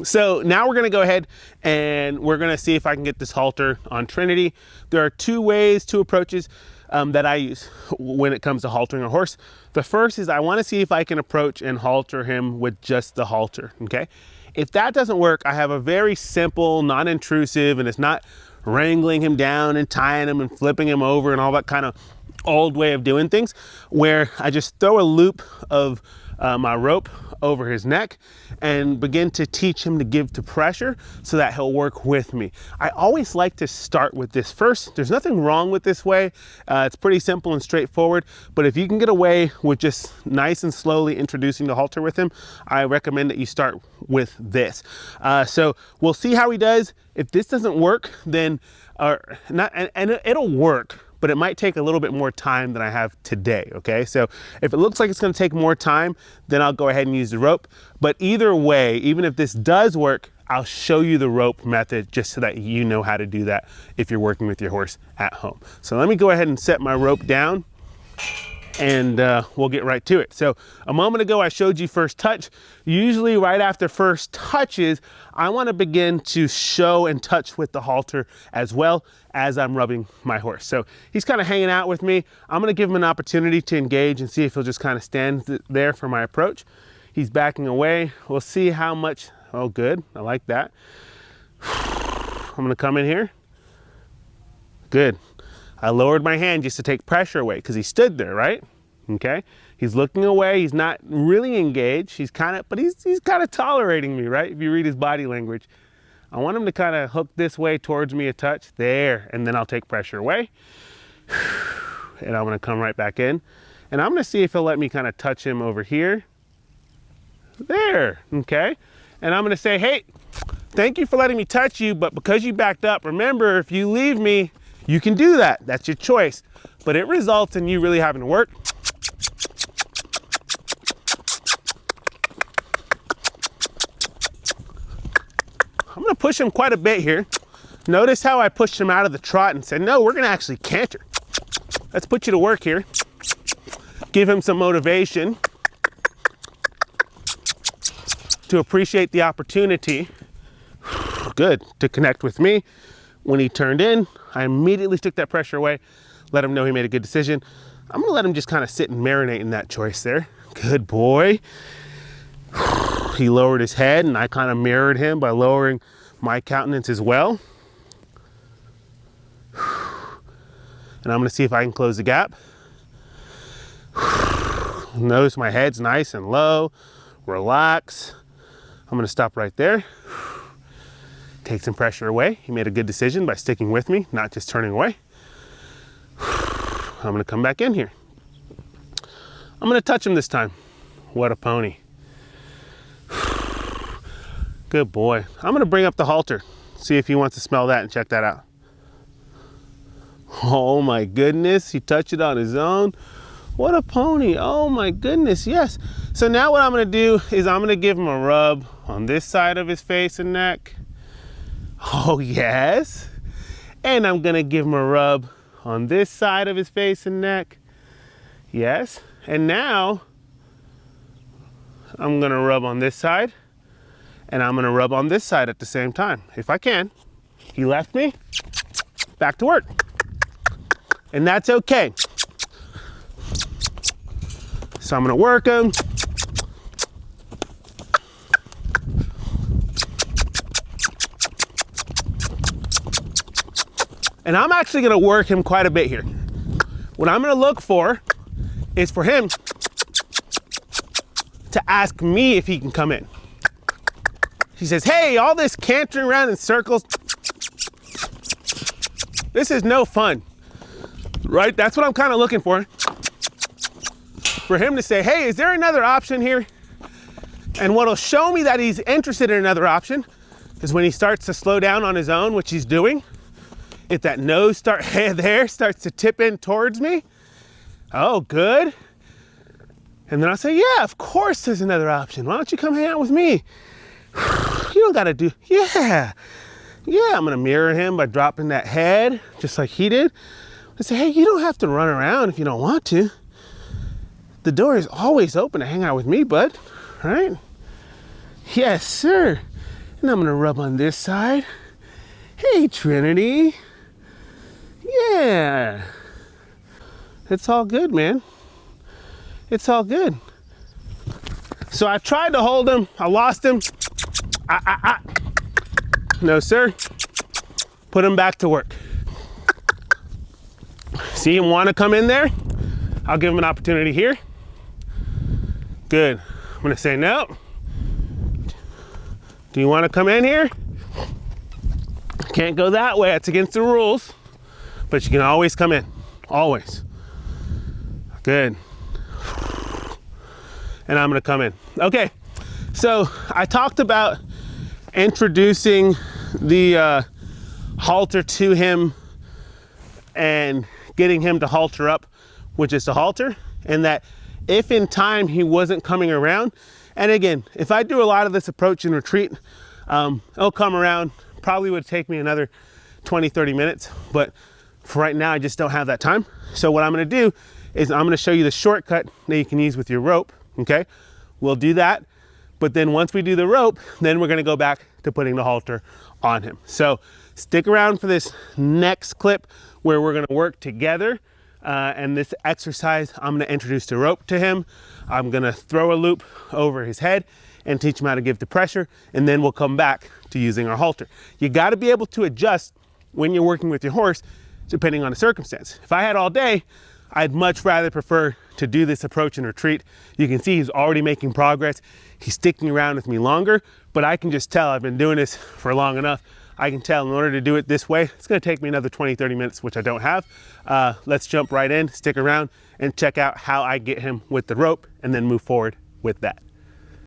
So now we're gonna go ahead and we're gonna see if I can get this halter on Trinity. There are two approaches that I use when it comes to haltering a horse. The first is I wanna see if I can approach and halter him with just the halter, okay? If that doesn't work, I have a very simple, non-intrusive, and it's not wrangling him down and tying him and flipping him over and all that kind of old way of doing things, where I just throw a loop of my rope over his neck and begin to teach him to give to pressure so that he'll work with me. I always like to start with this first. There's nothing wrong with this way. It's pretty simple and straightforward, but if you can get away with just nice and slowly introducing the halter with him, I recommend that you start with this. So we'll see how he does. If this doesn't work, then it'll work, but it might take a little bit more time than I have today, okay? So if it looks like it's gonna take more time, then I'll go ahead and use the rope. But either way, even if this does work, I'll show you the rope method just so that you know how to do that if you're working with your horse at home. So let me go ahead and set my rope down and we'll get right to it. So a moment ago, I showed you first touch. Usually right after first touches, I wanna begin to show and touch with the halter as well as I'm rubbing my horse. So he's kind of hanging out with me. I'm gonna give him an opportunity to engage and see if he'll just kind of stand there for my approach. He's backing away. We'll see how much, oh good, I like that. I'm gonna come in here. Good. I lowered my hand just to take pressure away because he stood there, right? Okay. He's looking away. He's not really engaged. He's kind of tolerating me, right? If you read his body language. I want him to kind of hook this way towards me a touch there, and then I'll take pressure away. And I'm gonna come right back in. And I'm gonna see if he'll let me kind of touch him over here. There, okay? And I'm gonna say, hey, thank you for letting me touch you, but because you backed up, remember, if you leave me, you can do that. That's your choice. But it results in you really having to work. I'm gonna push him quite a bit here. Notice how I pushed him out of the trot and said, no, we're gonna actually canter. Let's put you to work here. Give him some motivation to appreciate the opportunity, good, to connect with me. When he turned in, I immediately took that pressure away, let him know he made a good decision. I'm gonna let him just kind of sit and marinate in that choice there. Good boy. He lowered his head and I kind of mirrored him by lowering my countenance as well. And I'm gonna see if I can close the gap. Notice my head's nice and low, relax. I'm gonna stop right there. Take some pressure away. He made a good decision by sticking with me, not just turning away. I'm gonna come back in here. I'm gonna touch him this time. What a pony. Good boy. I'm gonna bring up the halter, see if he wants to smell that and check that out. Oh my goodness, he touched it on his own. What a pony, oh my goodness, yes. So now what I'm gonna do is I'm gonna give him a rub on this side of his face and neck. Oh yes. And I'm gonna give him a rub on this side of his face and neck. Yes. And now I'm gonna rub on this side and I'm gonna rub on this side at the same time, if I can. He left me, back to work. And that's okay. So I'm gonna work him. And I'm actually gonna work him quite a bit here. What I'm gonna look for is for him to ask me if he can come in. He says, hey, all this cantering around in circles, this is no fun, right? That's what I'm kind of looking for. For him to say, hey, is there another option here? And what'll show me that he's interested in another option is when he starts to slow down on his own, which he's doing. If that nose there starts to tip in towards me, oh, good. And then I'll say, yeah, of course there's another option. Why don't you come hang out with me? You don't gotta do, yeah. I'm gonna mirror him by dropping that head, just like he did. I say, hey, you don't have to run around if you don't want to. The door is always open to hang out with me, bud, right? Yes, sir. And I'm gonna rub on this side. Hey, Trinity. Yeah. It's all good, man. It's all good. So I tried to hold him. I lost him. No, sir. Put him back to work. See him want to come in there? I'll give him an opportunity here. Good. I'm gonna say no. Do you want to come in here? Can't go that way. It's against the rules. But you can always come in. Always. Good. And I'm gonna come in. Okay. So I talked about introducing the halter to him and getting him to halter up, which is the halter, and that if in time he wasn't coming around, and again, if I do a lot of this approach and retreat, it'll come around, probably would take me another 20-30 minutes, but for right now I just don't have that time. So what I'm gonna do is I'm gonna show you the shortcut that you can use with your rope, okay? We'll do that, but then once we do the rope, then we're gonna go back to putting the halter on him. So stick around for this next clip where we're gonna work together. And this exercise, I'm gonna introduce the rope to him. I'm gonna throw a loop over his head and teach him how to give the pressure, and then we'll come back to using our halter. You gotta be able to adjust when you're working with your horse, depending on the circumstance. If I had all day, I'd much rather prefer to do this approach and retreat. You can see he's already making progress. He's sticking around with me longer, but I can just tell I've been doing this for long enough. I can tell in order to do it this way, it's gonna take me another 20-30 minutes, which I don't have. Let's jump right in, stick around, and check out how I get him with the rope, and then move forward with that.